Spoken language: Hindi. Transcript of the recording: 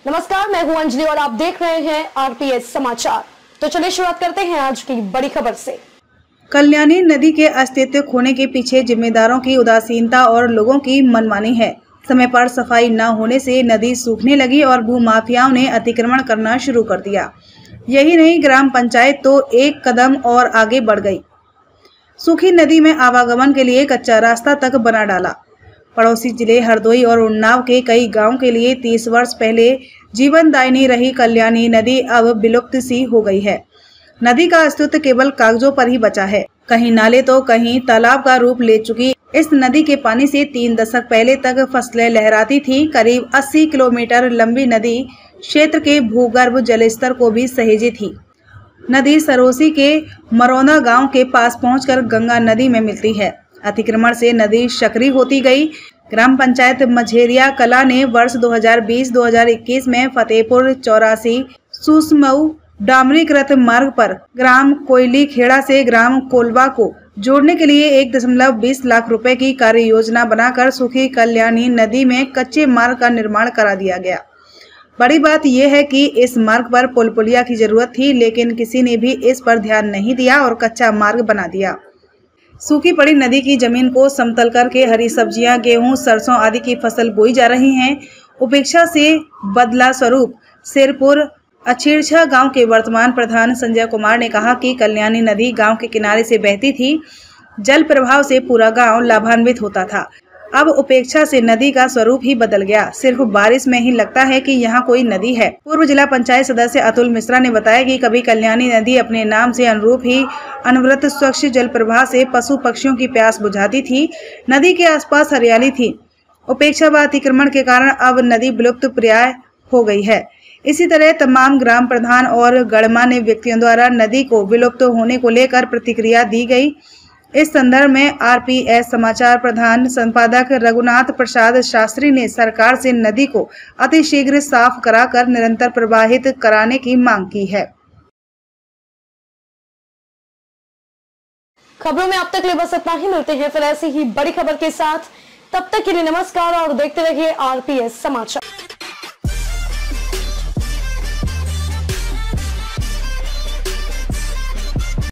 नमस्कार, मैं हूं अंजलि और आप देख रहे हैं आरपीएस समाचार। तो चलिए शुरुआत करते हैं आज की बड़ी खबर से। कल्याणी नदी के अस्तित्व खोने के पीछे जिम्मेदारों की उदासीनता और लोगों की मनमानी है। समय पर सफाई न होने से नदी सूखने लगी और भूमाफियाओं ने अतिक्रमण करना शुरू कर दिया। यही नहीं, ग्राम पंचायत तो एक कदम और आगे बढ़ गई। सूखी नदी में आवागमन के लिए कच्चा रास्ता तक बना डाला। पड़ोसी जिले हरदोई और उन्नाव के कई गांव के लिए 30 वर्ष पहले जीवनदायिनी रही कल्याणी नदी अब विलुप्त सी हो गई है। नदी का अस्तित्व केवल कागजों पर ही बचा है। कहीं नाले तो कहीं तालाब का रूप ले चुकी इस नदी के पानी से 3 दशक पहले तक फसलें लहराती थी। करीब 80 किलोमीटर लंबी नदी क्षेत्र के भूगर्भ जलस्तर को भी सहेजी थी। नदी सरोसी के मरौना गांव के पास पहुंचकर गंगा नदी में मिलती है। अतिक्रमण से नदी सक्रिय होती गई। ग्राम पंचायत मझेरिया कला ने वर्ष 2020-2021 में फतेहपुर 84 सूसमऊ डामरीकृत मार्ग पर ग्राम कोयली खेड़ा से ग्राम कोलवा को जोड़ने के लिए 1.20 लाख रुपए की कार्य योजना बनाकर सूखी कल्याणी नदी में कच्चे मार्ग का निर्माण करा दिया गया। बड़ी बात यह है कि इस मार्ग पर पुल पुलिया की जरूरत थी, लेकिन किसी ने भी इस पर ध्यान नहीं दिया और कच्चा मार्ग बना दिया। सूखी पड़ी नदी की जमीन को समतल करके हरी सब्जियां, गेहूं, सरसों आदि की फसल बोई जा रही हैं। उपेक्षा से बदला स्वरूप सिरपुर अछीरछा गांव के वर्तमान प्रधान संजय कुमार ने कहा कि कल्याणी नदी गांव के किनारे से बहती थी। जल प्रभाव से पूरा गांव लाभान्वित होता था। अब उपेक्षा से नदी का स्वरूप ही बदल गया। सिर्फ बारिश में ही लगता है कि यहाँ कोई नदी है। पूर्व जिला पंचायत सदस्य अतुल मिश्रा ने बताया कि कभी कल्याणी नदी अपने नाम से अनुरूप ही अनवरत स्वच्छ जल प्रवाह से पशु पक्षियों की प्यास बुझाती थी। नदी के आसपास हरियाली थी। उपेक्षा व अतिक्रमण के कारण अब नदी विलुप्त प्राय हो गई है। इसी तरह तमाम ग्राम प्रधान और गणमान्य व्यक्तियों द्वारा नदी को विलुप्त होने को लेकर प्रतिक्रिया दी गई। इस संदर्भ में आरपीएस समाचार प्रधान संपादक रघुनाथ प्रसाद शास्त्री ने सरकार से नदी को अतिशीघ्र साफ कराकर निरंतर प्रवाहित कराने की मांग की है। खबरों में अब तक लिए बस इतना ही। मिलते हैं फिर ऐसी ही बड़ी खबर के साथ। तब तक के लिए नमस्कार और देखते रहिए आरपीएस समाचार।